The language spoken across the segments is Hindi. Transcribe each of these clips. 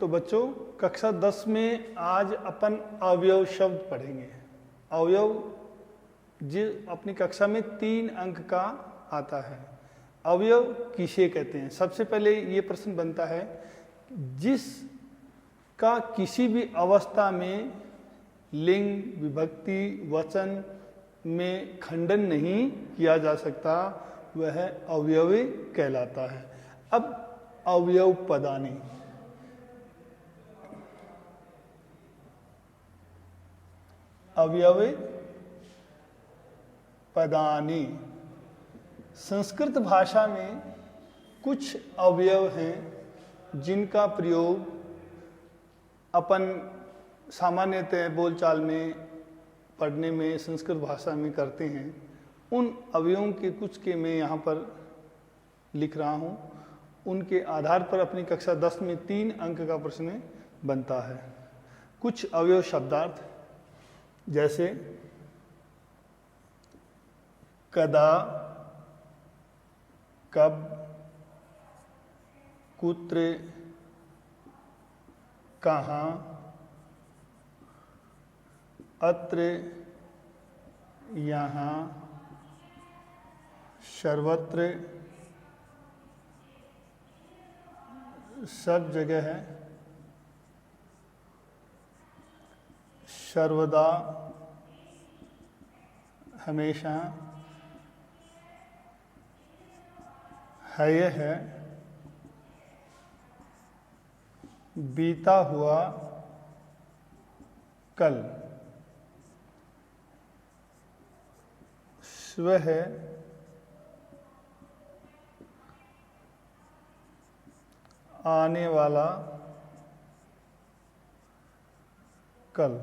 तो बच्चों कक्षा 10 में आज अपन अवयव शब्द पढ़ेंगे। अवयव जो अपनी कक्षा में 3 अंक का आता है। अवयव किसे कहते हैं? सबसे पहले ये प्रश्न बनता है, जिस का किसी भी अवस्था में लिंग, विभक्ति, वचन में खंडन नहीं किया जा सकता, वह अवयवी कहलाता है। अब अवयव पदानी, अवयवी पदानी, संस्कृत भाषा में कुछ अवयव हैं जिनका प्रयोग अपन सामान्यतः बोलचाल में, पढ़ने में, संस्कृत भाषा में करते हैं। उन अवयवों के कुछ के मैं यहाँ पर लिख रहा हूँ। उनके आधार पर अपनी कक्षा 10 में 3 अंक का प्रश्न बनता है। कुछ अवयव शब्दार्थ जैसे कदा, कब, कुत्र, कहाँ, अत्र, यहाँ, सर्वत्र, सब जगह है, सर्वदा, हमेशा, है, बीता हुआ, कल, स्वह, आने वाला, कल,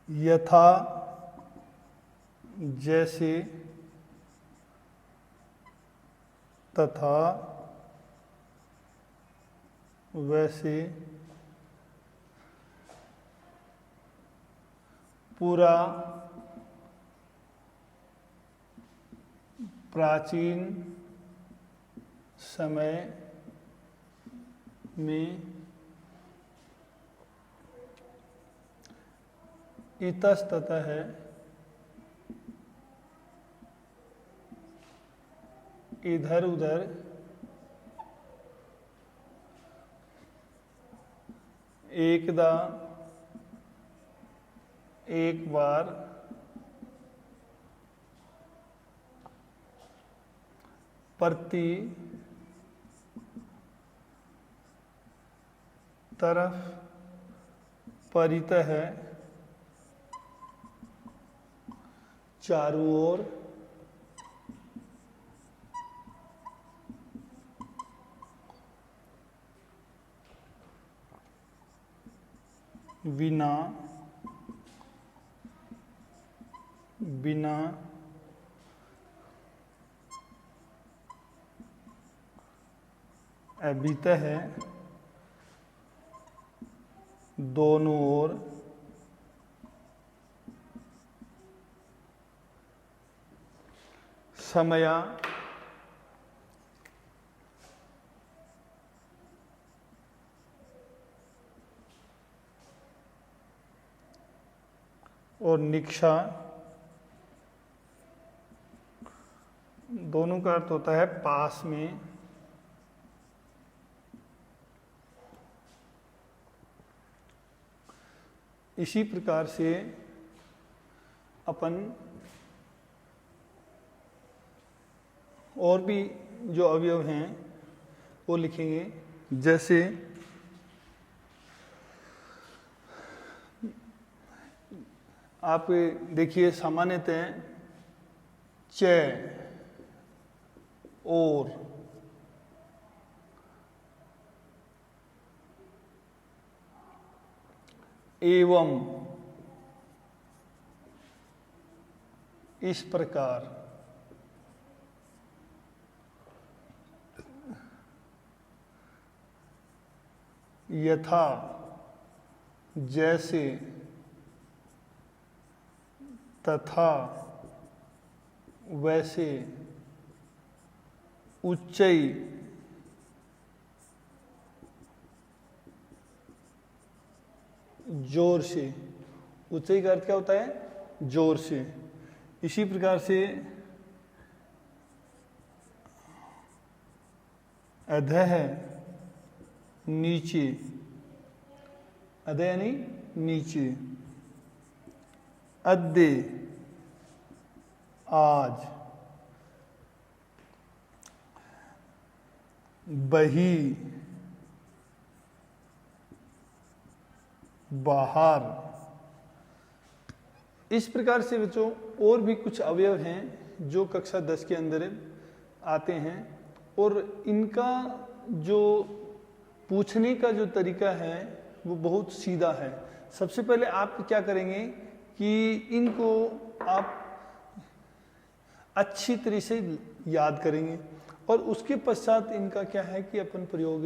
यथा, जैसे, तथा, वैसे, पूरा, प्राचीन समय में, इतस्ततः, इधर उधर, एकदा, एक बार, प्रति, तरफ, परितः, चारों ओर, बिना, बिना, अभितः, दोनों ओर, समया, और निक्षा, दोनों का अर्थ होता है पास में। इसी प्रकार से अपन और भी जो अवयव हैं वो लिखेंगे। जैसे आप देखिए, सामान्यतः च, और, एवं, इस प्रकार, यथा, जैसे, तथा, वैसे, उच्चई, जोर से। ऊंचाई का अर्थ क्या होता है? जोर से। इसी प्रकार से अधः, नीचे। अधः यानी नीचे। अद्य, आज। बही, बाहर। इस प्रकार से बच्चों और भी कुछ अवयव हैं जो कक्षा 10 के अंदर आते हैं, और इनका जो पूछने का जो तरीका है वो बहुत सीधा है। सबसे पहले आप क्या करेंगे कि इनको आप अच्छी तरह से याद करेंगे, और उसके पश्चात इनका क्या है कि अपन प्रयोग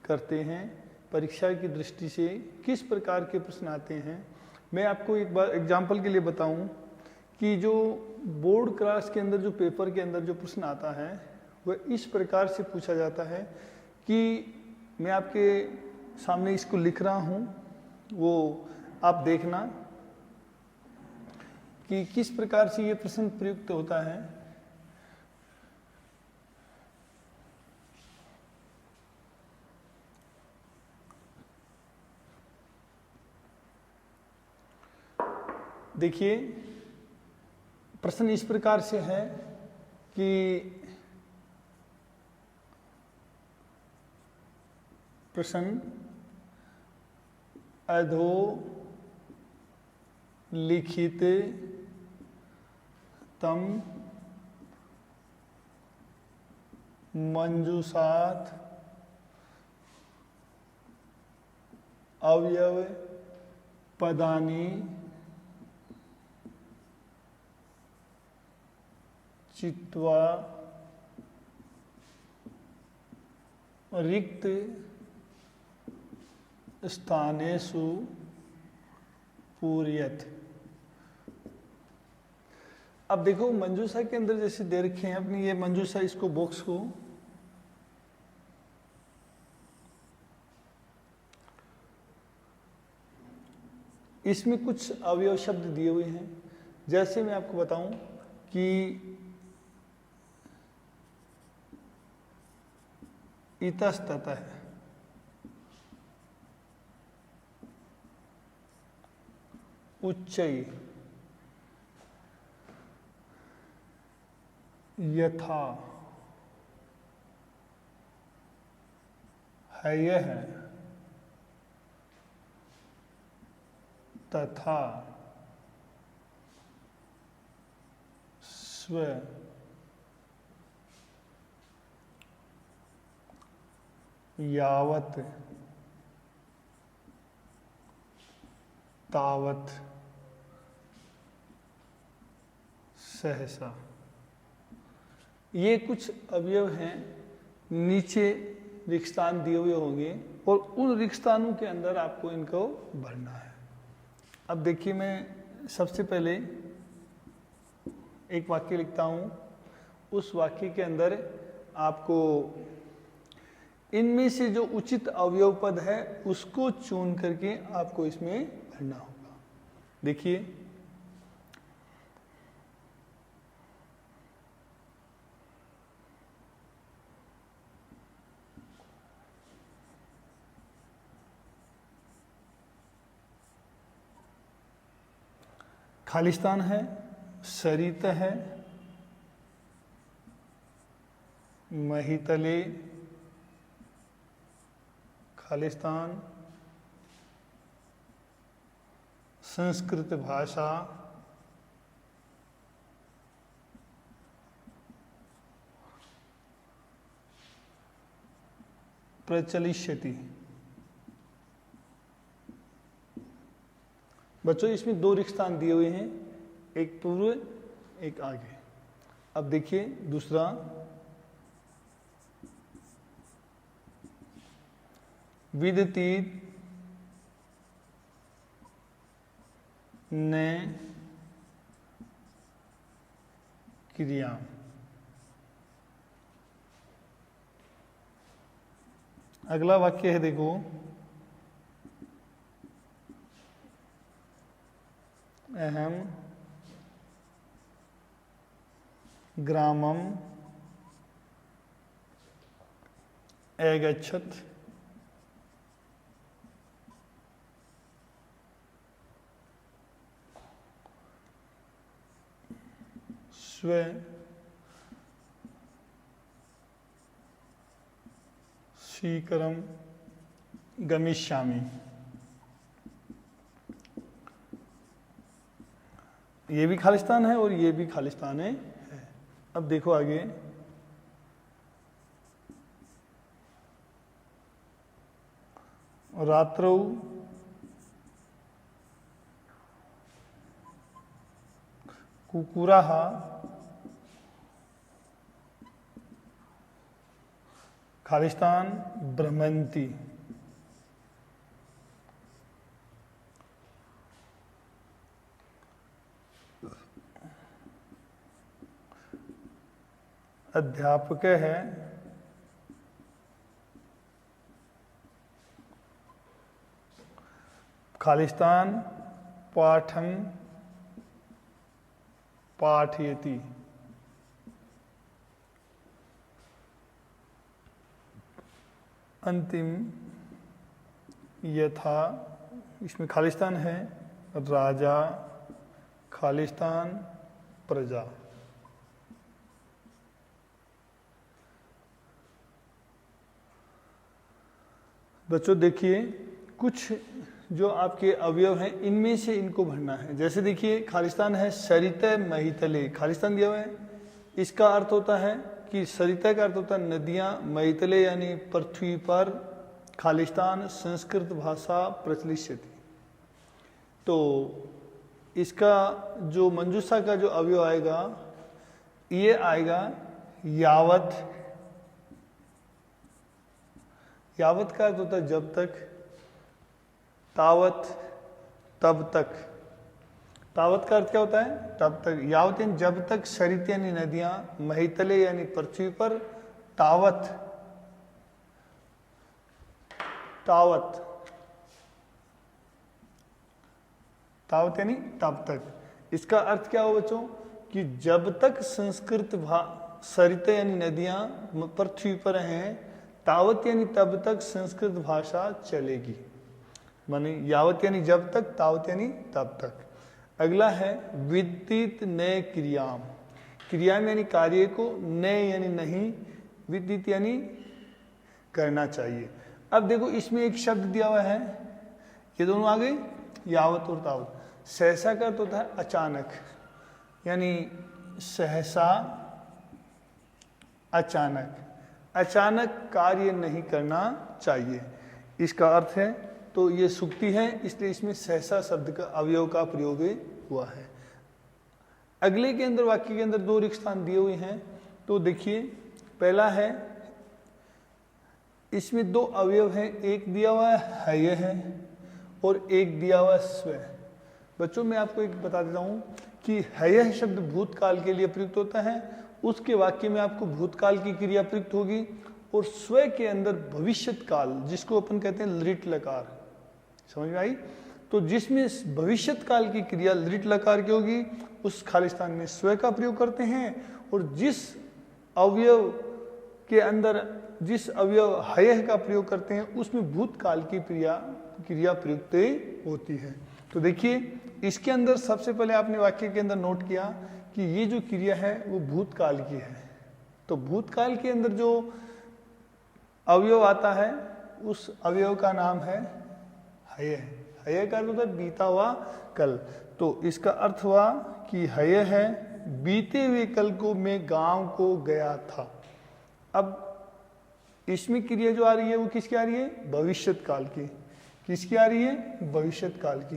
करते हैं। परीक्षा की दृष्टि से किस प्रकार के प्रश्न आते हैं, मैं आपको एक बार एग्जाम्पल के लिए बताऊं कि जो बोर्ड क्लास के अंदर जो पेपर के अंदर जो प्रश्न आता है वह इस प्रकार से पूछा जाता है कि मैं आपके सामने इसको लिख रहा हूं, वो आप देखना कि किस प्रकार से ये प्रश्न प्रयुक्त होता है। देखिए, प्रश्न इस प्रकार से है कि प्रश्न अधो लिखित तम मंजूषात अवयव पदानि चित्वा रिक्त स्थानेषु पूरयत। अब देखो मंजूषा के अंदर जैसे दे रखे हैं अपनी ये मंजूषा, इसको बॉक्स को इसमें कुछ अवयव शब्द दिए हुए हैं। जैसे मैं आपको बताऊं कि इतस्ततः, उच्चै, यथा, हयः, तथा, स्व, यावत, तावत, सहसा। ये कुछ अवयव हैं, नीचे रिक्तस्थान दिए हुए होंगे और उन रिक्तस्थानों के अंदर आपको इनको भरना है। अब देखिए, मैं सबसे पहले एक वाक्य लिखता हूं, उस वाक्य के अंदर आपको इनमें से जो उचित अवयव पद है उसको चुन करके आपको इसमें भरना होगा। देखिए, खालिस्तान है, सरित है, महितले, खालिस्तान, संस्कृत भाषा, प्रचलिष्यति। बच्चों, इसमें दो रिक्तस्थान दिए हुए हैं, एक पूर्व एक आगे। अब देखिए दूसरा, विदति ने क्रिया। अगला वाक्य है, देखो, अहम ग्रामम अगच्छत् स्व शीकरम गमिष्यामि। ये भी खालिस्तान है और ये भी खालिस्तान है। अब देखो आगे, रात्रौ कुकुराः खालिस्तान भ्रमन्ति। अध्यापक है खालिस्तान पाठं पाठयति। अंतिम यथा, इसमें खालिस्तान है राजा खालिस्तान प्रजा। बच्चों देखिए, कुछ जो आपके अवयव हैं इनमें से इनको भरना है। जैसे देखिए, खालिस्तान है सरिते महितले, खालिस्तान दिया हुआ है। इसका अर्थ होता है कि सरिता का अर्थ होता है नदियाँ, महितले यानी पृथ्वी पर, खालिस्तान संस्कृत भाषा प्रचलिष्यति। तो इसका जो मंजूषा का जो अवयव आएगा ये आएगा यावत। यावत का अर्थ होता है जब तक, तावत तब तक। तावत का अर्थ क्या होता है? तब तक। यावत यानी जब तक, सरित यानी नदियां, महितले यानी पृथ्वी पर, तावत तावत तावत यानी तब तक। इसका अर्थ क्या हो बच्चों कि जब तक संस्कृत सरित यानी नदियां पृथ्वी पर हैं, तावत यानी तब तक संस्कृत भाषा चलेगी। माने यावत यानी जब तक, तावत यानी तब तक। अगला है विदित नए क्रियाम। क्रियाम यानी कार्य को, नए यानी नहीं, विदित यानी करना चाहिए। अब देखो इसमें एक शब्द दिया हुआ है, ये दोनों आ गए यावत और तावत। सहसा का अर्थ होता है अचानक, यानी सहसा अचानक, अचानक कार्य नहीं करना चाहिए, इसका अर्थ है। तो ये सुक्ति है, इसलिए इसमें सहसा शब्द का अवयव का प्रयोग हुआ है। अगले के अंदर, वाक्य के अंदर दो रिक्त स्थान दिए हुए हैं। तो देखिए, पहला है, इसमें दो अवयव हैं, एक दिया हुआ है हय है और एक दिया हुआ स्व। बच्चों मैं आपको एक बता देता हूँ कि हय शब्द भूतकाल के लिए प्रयुक्त होता है, उसके वाक्य में आपको भूतकाल की क्रिया प्रयुक्त होगी, और स्व के अंदर भविष्यत काल, जिसको अपन कहते हैं लृट लकार। समझ में आई? तो जिसमें भविष्यत काल की क्रिया लृट लकार की होगी, उस खालिस्तान में स्व का प्रयोग करते हैं। और जिस अवयव के अंदर जिस अवयव हय का प्रयोग करते हैं, उसमें भूतकाल की क्रिया प्रयुक्त होती है। तो देखिए, इसके अंदर सबसे पहले आपने वाक्य के अंदर नोट किया कि ये जो क्रिया है वो भूतकाल की है। तो भूतकाल के अंदर जो अवयव आता है उस अवयव का नाम है हय। हय का अर्थ होता है बीता हुआ कल। तो इसका अर्थ हुआ कि हय है बीते हुए कल को मैं गांव को गया था। अब इसमें क्रिया जो आ रही है वो किसकी आ रही है? भविष्यत काल की। किसकी आ रही है? भविष्यत काल की।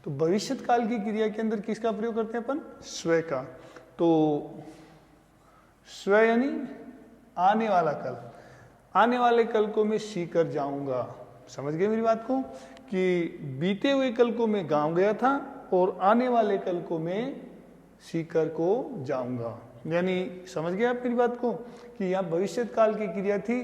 तो भविष्यत काल की क्रिया के अंदर किसका प्रयोग करते हैं अपन? स्व का। तो स्व यानी आने वाला कल। आने वाले कल को मैं सीकर जाऊंगा। समझ गए मेरी बात को? कि बीते हुए कल को मैं गांव गया था और आने वाले कल को मैं सीकर को जाऊंगा। यानी समझ गए आप मेरी बात को कि यहाँ भविष्यत काल की क्रिया थी,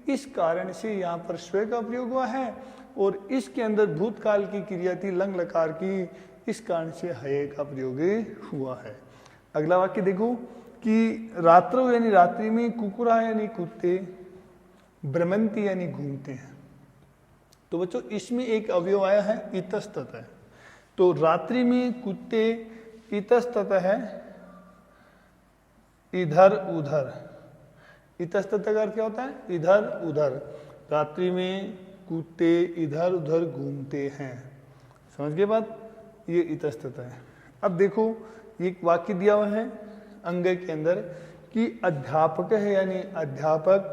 इस कारण से यहाँ पर स्व का प्रयोग हुआ है। और इसके अंदर भूतकाल की क्रिया थी लंग लकार की, इस कारण से हये का प्रयोग हुआ है। अगला वाक्य देखो कि रात्रो यानी रात्रि में, कुकुरा यानी कुत्ते, भ्रमंती यानी घूमते हैं। तो बच्चों इसमें एक अवयव आया है इतस्ततः। तो रात्रि में कुत्ते, इतस्ततः है इधर उधर। इतस्ततः का अर्थ क्या होता है? इधर उधर। रात्रि में कुत्ते इधर उधर घूमते हैं। समझ गए बात? ये इतस्ततः है। अब देखो एक वाक्य दिया हुआ है अंग के अंदर कि अध्यापक है यानी अध्यापक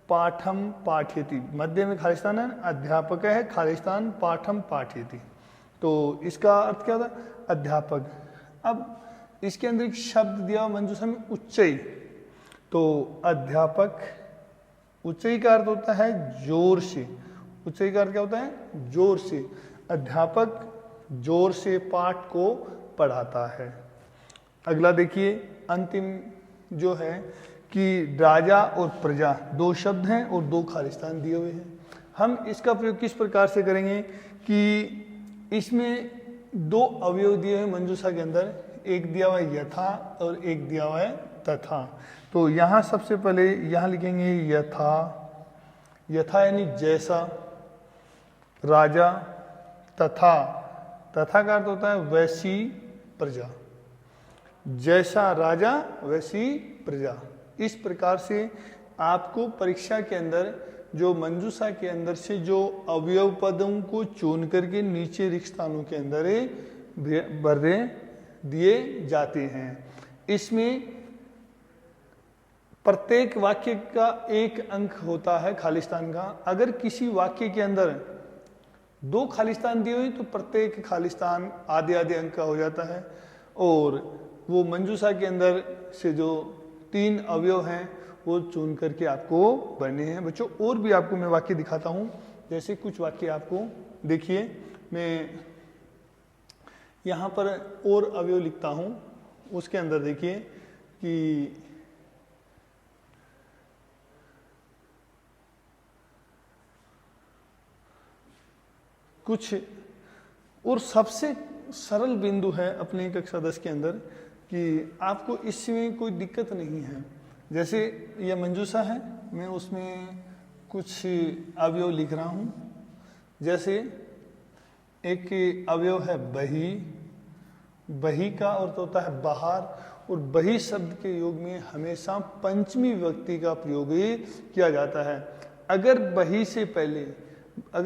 पाठम पाठयति। मध्य में खालिस्तान है, अध्यापक है खालिस्तान पाठम पाठयति। तो इसका अर्थ क्या होता है? अध्यापक। अब इसके अंदर एक शब्द दिया हुआ मंजूषा में उच्चई। तो अध्यापक, उच्चई का अर्थ होता है जोर से। उच्चई का अर्थ क्या होता है? जोर से। अध्यापक जोर से पाठ को पढ़ाता है। अगला देखिए अंतिम जो है कि राजा और प्रजा दो शब्द हैं और दो खालिस्तान दिए हुए हैं। हम इसका प्रयोग किस प्रकार से करेंगे कि इसमें दो अवयव दिए हैं मंजूषा के अंदर, एक दिया हुआ है यथा और एक दिया हुआ है तथा। तो यहाँ सबसे पहले यहाँ लिखेंगे यथा। यथा यानी जैसा, राजा, तथा। तथा का अर्थ होता है वैसी प्रजा। जैसा राजा वैसी प्रजा। इस प्रकार से आपको परीक्षा के अंदर जो मंजूषा के अंदर से जो अवयव पदों को चुन करके नीचे रिक्त स्थानों के अंदर भरे दिए जाते हैं। इसमें प्रत्येक वाक्य का एक अंक होता है खालिस्तान का। अगर किसी वाक्य के अंदर दो खालिस्तान दिए हुए तो प्रत्येक खालिस्तान आधे आधे अंक का हो जाता है। और वो मंजूषा के अंदर से जो तीन अवयव हैं वो चुन करके आपको बने हैं। बच्चों और भी आपको मैं वाक्य दिखाता हूँ। जैसे कुछ वाक्य आपको देखिए, मैं यहाँ पर और अवयव लिखता हूँ। उसके अंदर देखिए कि कुछ और सबसे सरल बिंदु है अपने कक्षा 10 के अंदर कि आपको इसमें कोई दिक्कत नहीं है। जैसे यह मंजूषा है, मैं उसमें कुछ अवयव लिख रहा हूँ। जैसे एक अवयव है बही। बही का अर्थ होता है बाहर, और बही शब्द के योग में हमेशा पंचमी विभक्ति का प्रयोग किया जाता है। अगर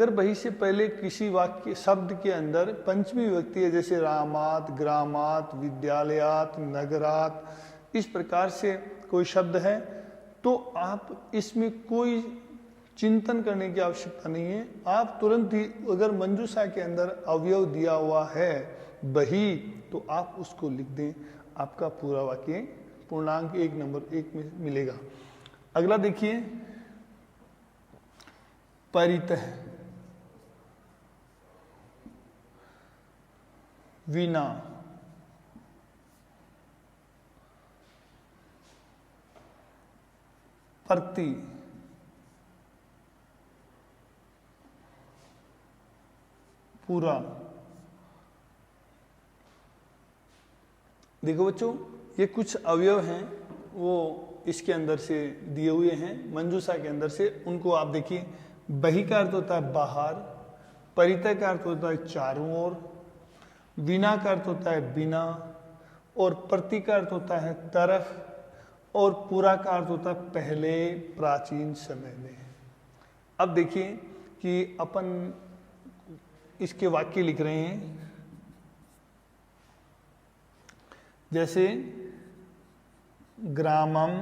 बही से पहले किसी वाक्य शब्द के अंदर पंचमी विभक्ति है, जैसे रामात, ग्रामात, विद्यालयात, नगरात, इस प्रकार से कोई शब्द है, तो आप इसमें कोई चिंतन करने की आवश्यकता नहीं है। आप तुरंत ही अगर मंजूषा के अंदर अवयव दिया हुआ है बही, तो आप उसको लिख दें। आपका पूरा वाक्य पूर्णांक 1 नंबर 1 में मिलेगा। अगला देखिए परितः, वीणा, प्रति, पूरा। देखो बच्चों ये कुछ अवयव हैं वो इसके अंदर से दिए हुए हैं मंजूषा के अंदर से। उनको आप देखिए, बही का अर्थ होता है बाहर, परितः का अर्थ होता है चारों ओर, वीणा का अर्थ होता है बिना, और प्रति का अर्थ होता है तरफ, और पूरा का अर्थ होता है पहले प्राचीन समय में। अब देखिए कि अपन इसके वाक्य लिख रहे हैं। जैसे ग्रामम,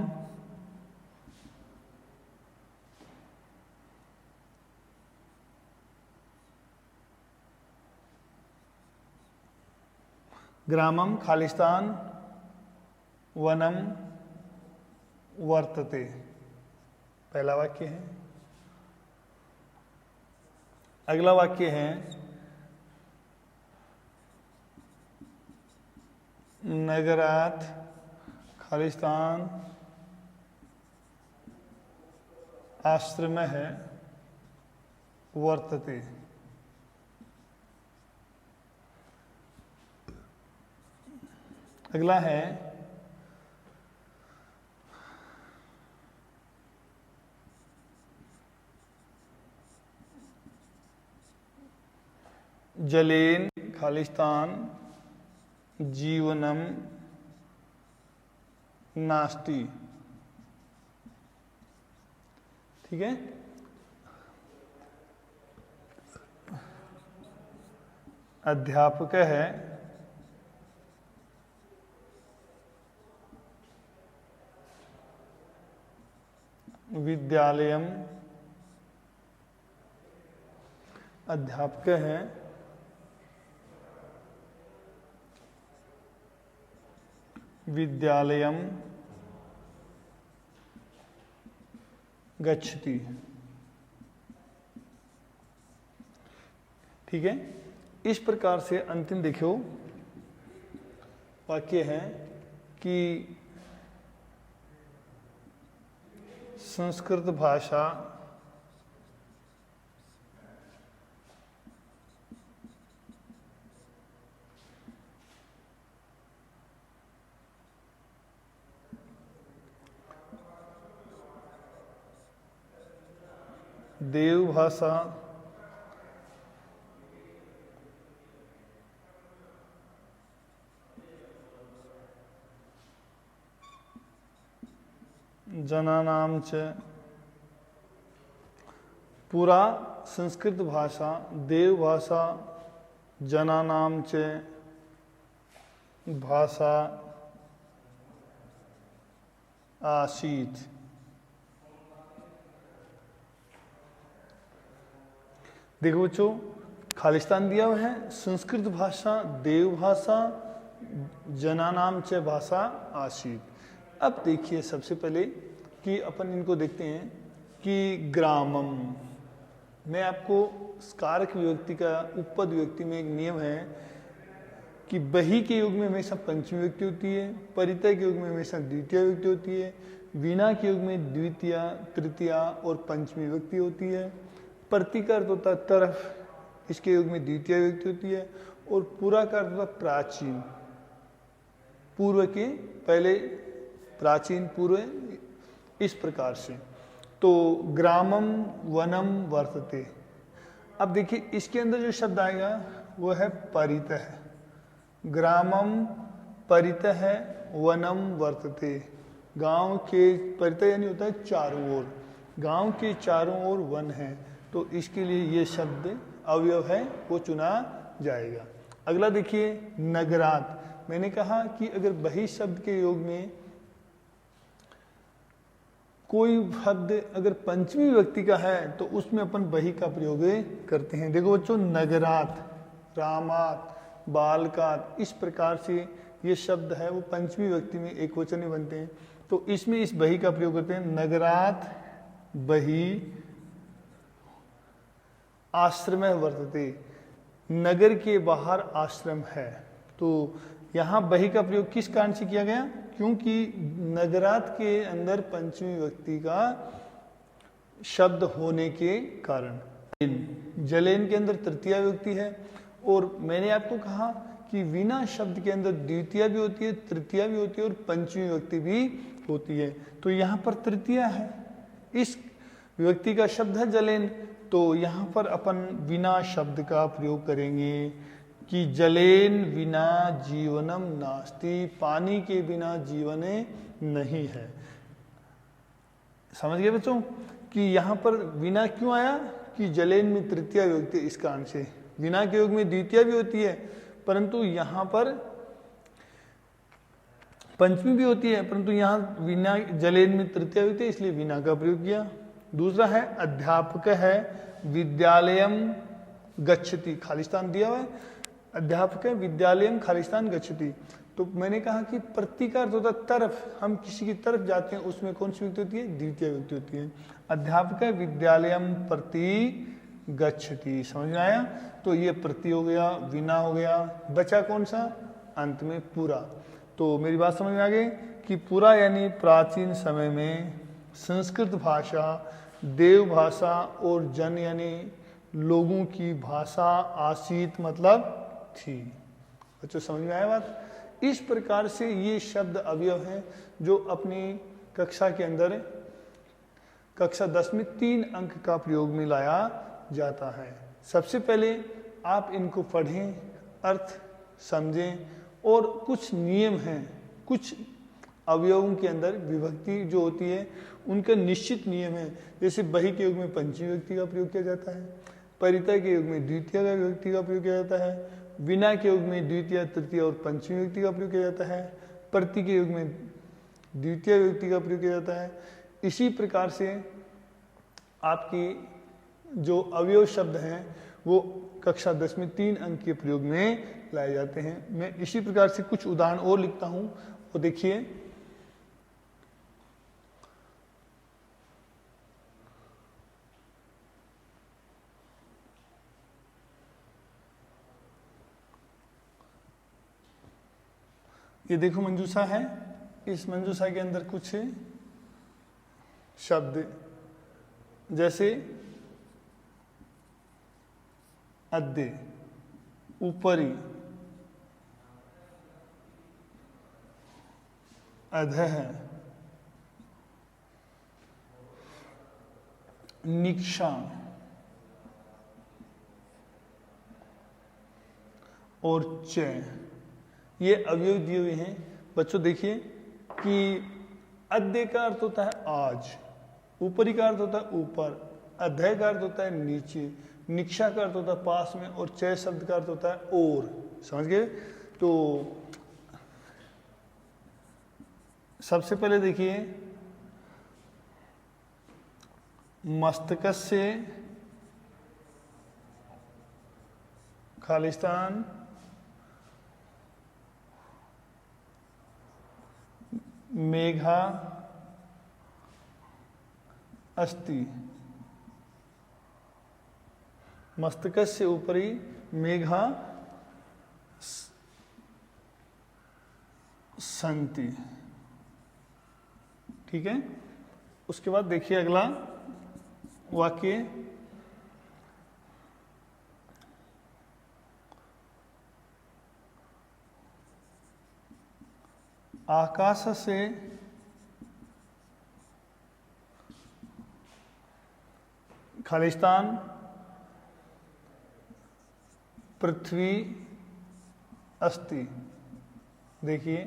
ग्रामम खालिस्तान, वनम वर्तते, पहला वाक्य है। अगला वाक्य है नगरात खालिस्तान आश्रम है वर्तते। अगला है जलेन खालिस्तान जीवनम नास्ति। ठीक है, अध्यापक है विद्यालयम, अध्यापक है विद्यालयम गच्छति। ठीक है, इस प्रकार से अंतिम देखो वाक्य है कि संस्कृत भाषा देव भाषा जनानाम च, पूरा संस्कृत भाषा देव भाषा जनानाम च भाषा आसीत। देखो बच्चों, खालिस्तान दिया हुआ है, संस्कृत भाषा देव भाषा जनानाम च भाषा आसीत। अब देखिए सबसे पहले कि अपन इनको देखते हैं कि ग्रामम में आपको कारक विभक्ति का उपपद विभक्ति में एक नियम है कि बही के युग में हमेशा पंचमी विभक्ति होती है, परितय के युग में हमेशा द्वितीय विभक्ति होती है, वीणा के युग में द्वितीय तृतीय और पंचमी विभक्ति होती है, प्रति का अर्थ होता है तरफ, इसके युग में द्वितीय विभक्ति होती है, और पूरा का अर्थ होता है प्राचीन, पूर्व के पहले प्राचीन पूर्व, इस प्रकार से। तो ग्रामम वनम वर्तते। अब देखिए इसके अंदर जो शब्द आएगा वो है परितः। ग्रामम परितः वनम वर्तते, गांव के परितः यानी होता है चारों ओर, गांव के चारों ओर वन है, तो इसके लिए ये शब्द अवयव है वो चुना जाएगा। अगला देखिए नगरात। मैंने कहा कि अगर बही शब्द के योग में कोई शब्द अगर पंचमी विभक्ति का है तो उसमें अपन बही का प्रयोग करते हैं। देखो बच्चों, नगरात, रामात, बालकात, इस प्रकार से ये शब्द है वो पंचमी विभक्ति में एक वचन में बनते हैं, तो इसमें इस बही का प्रयोग करते हैं। नगरात बही आश्रम वर्तते, नगर के बाहर आश्रम है, तो यहाँ बही का प्रयोग किस कारण से किया गया? क्योंकि नगरात के अंदर पंचमी विभक्ति का शब्द होने के कारण। जलेन के अंदर तृतीया विभक्ति है, और मैंने आपको कहा कि वीणा शब्द के अंदर द्वितीया भी होती है, तृतीया भी होती है और पंचमी विभक्ति भी होती है, तो यहाँ पर तृतीया है, इस विभक्ति का शब्द है जलेन, तो यहाँ पर अपन वीणा शब्द का प्रयोग करेंगे कि जलेन विना जीवनम नास्ति, पानी के बिना जीवन नहीं है। समझ गए बच्चों कि यहाँ पर विना क्यों आया? कि जलेन में तृतीया विभक्ति, इस कारण से। विना के योग में द्वितीया भी होती है, परंतु यहाँ पर पंचमी भी होती है, परंतु यहाँ विना जलेन में तृतीया विभक्ति, इसलिए विना का प्रयोग किया। दूसरा है अध्यापक है विद्यालयम गच्छति, खालिस्तान दिया हुआ है, अध्यापक है विद्यालयम खालिस्तान गच्छति, तो मैंने कहा कि प्रति का अर्थ होता है तरफ, हम किसी की तरफ जाते हैं, उसमें कौन सी विभक्ति होती है? द्वितीय विभक्ति होती है। अध्यापक है विद्यालयम प्रति गच्छति, समझ में आया? तो ये प्रति हो गया, विना हो गया, बचा कौन सा? अंत में पूरा। तो मेरी बात समझ में आ गई कि पूरा यानी प्राचीन समय में संस्कृत भाषा देव भाषा और जन यानी लोगों की भाषा आसीत मतलब थी। बच्चों समझ में आया बात? इस प्रकार से ये शब्द अवयव हैं जो अपनी कक्षा के अंदर कक्षा 10 में 3 अंक का प्रयोग में लाया जाता है। सबसे पहले आप इनको पढ़ें, अर्थ समझें और कुछ नियम हैं, कुछ अवयवों के अंदर विभक्ति जो होती है उनका निश्चित नियम है। जैसे बही के युग में पंचमी विभक्ति का प्रयोग किया जाता है, परितः के युग में द्वितीय का विभक्ति का प्रयोग किया जाता है, विना के युग में द्वितीय, तृतीय और पंचमी विभक्ति का प्रयोग किया जाता है, प्रति के युग में द्वितीय विभक्ति का प्रयोग किया जाता है। इसी प्रकार से आपकी जो अवयव शब्द हैं वो कक्षा 10 में 3 अंक के प्रयोग में लाए जाते हैं। मैं इसी प्रकार से कुछ उदाहरण और लिखता हूं और देखिए, ये देखो मंजूषा है, इस मंजूषा के अंदर कुछ शब्द जैसे अद्य, ऊपरी, अधः, निक्षा और च, ये अवयव दिए हुए हैं। बच्चों देखिए कि अद्य का अर्थ होता है आज, ऊपरी का अर्थ होता है ऊपर, अधः का अर्थ होता है नीचे, निक्षा का अर्थ होता है पास में और च शब्द का अर्थ होता है और। समझ गए? तो सबसे पहले देखिए, मस्तकस्य खालिस्तान मेघा अस्ति, मस्तकस्य ऊपरी मेघा सन्ति। ठीक है, उसके बाद देखिए अगला वाक्य, आकाश से खालिस्तान पृथ्वी अस्ति। देखिए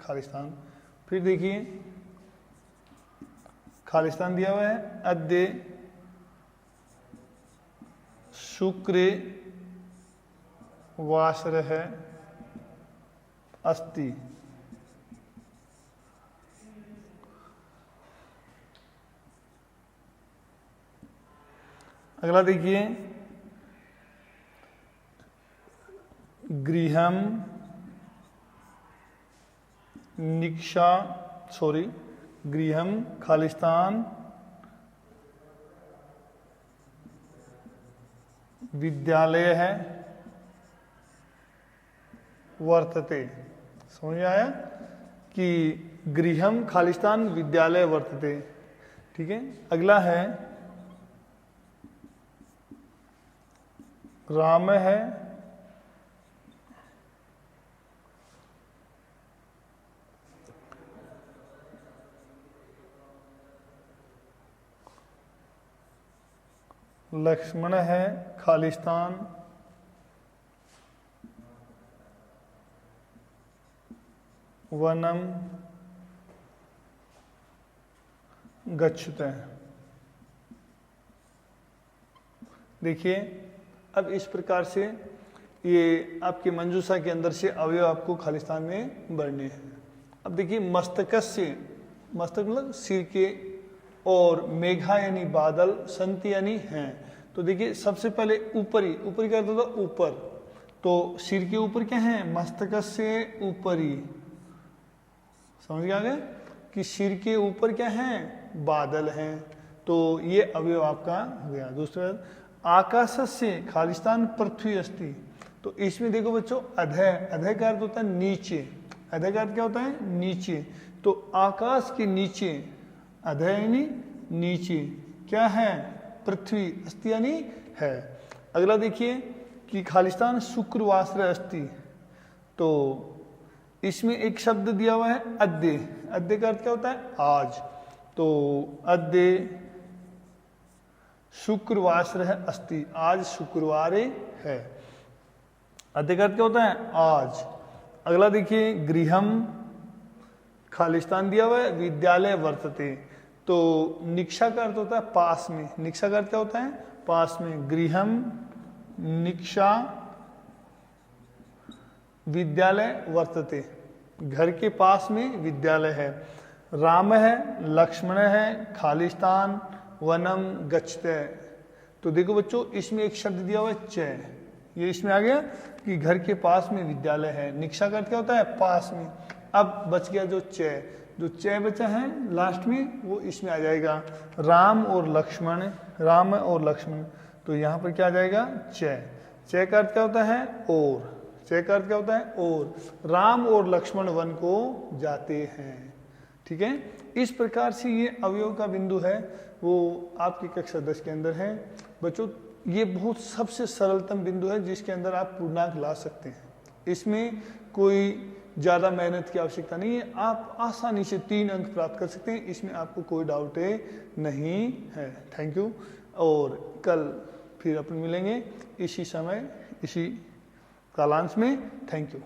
खालिस्तान, फिर देखिए खालिस्तान दिया हुआ है, अद्य शुक्र वासरः अस्ति। अगला देखिए, गृहम निक्षा, गृहम खालिस्तान विद्यालय है वर्तते। समझ में आया कि गृहम खालिस्तान विद्यालय वर्तते। ठीक है, अगला है राम है लक्ष्मण है खालिस्तान वनम गच्छते। देखिए अब इस प्रकार से ये आपकी मंजूषा के अंदर से अवयव आपको खालिस्तान में बढ़ने हैं। अब देखिए मस्तकस्य, मस्तक मतलब सिर के, और मेघा यानी बादल, संति यानी हैं। तो देखिए सबसे पहले ऊपरी, ऊपरी का अर्थ होता है ऊपर, तो सिर के ऊपर क्या है, मस्तकस्य ऊपरी। समझ गया गया कि सिर के ऊपर क्या है, बादल हैं। तो ये अवयव आपका हो गया। दूसरा आकाश से खालिस्तान पृथ्वी अस्ति। तो इसमें देखो बच्चों अधः, अधः का अर्थ होता है नीचे, अधः का अर्थ क्या होता है नीचे। तो आकाश के नीचे, अधः यानी नीचे, क्या है पृथ्वी, अस्ति यानी है। अगला देखिए कि खालिस्तान शुक्रवासर अस्ति। तो इसमें एक शब्द दिया हुआ है अद्य। अद्य का अर्थ क्या होता है? आज। तो अद्य शुक्रवासरः अस्ति, आज शुक्रवार है। अद्य का अर्थ क्या होता है? आज। अगला देखिए, गृहम खालिस्तान दिया हुआ है, विद्यालय वर्तते। तो निक्षा का अर्थ होता है पास में। निक्षा का अर्थ क्या होता है? पास में। गृहम निक्षा विद्यालय वर्तते, घर के पास में विद्यालय है। राम है, लक्ष्मण है, खालिस्तान, वनम गच्छते। तो देखो बच्चों, इसमें एक शब्द दिया हुआ है च, ये इसमें आ गया कि घर के पास में विद्यालय है। निक्षा का अर्थ क्या होता है? पास में। अब बच गया जो च, जो च बचा है लास्ट में वो इसमें आ जाएगा। राम और लक्ष्मण, राम और लक्ष्मण, तो यहाँ पर क्या आ जाएगा? च। च का अर्थ क्या होता है? और। च का अर्थ क्या होता है? और। राम और लक्ष्मण वन को जाते हैं। ठीक है, इस प्रकार से ये अवयव का बिंदु है वो आपकी कक्षा 10 के अंदर है। बच्चों ये बहुत सबसे सरलतम बिंदु है जिसके अंदर आप पूर्णांक ला सकते हैं। इसमें कोई ज़्यादा मेहनत की आवश्यकता नहीं है, आप आसानी से 3 अंक प्राप्त कर सकते हैं, इसमें आपको कोई डाउट नहीं है। थैंक यू, और कल फिर अपन मिलेंगे इसी समय इसी कालांश में। Thank you.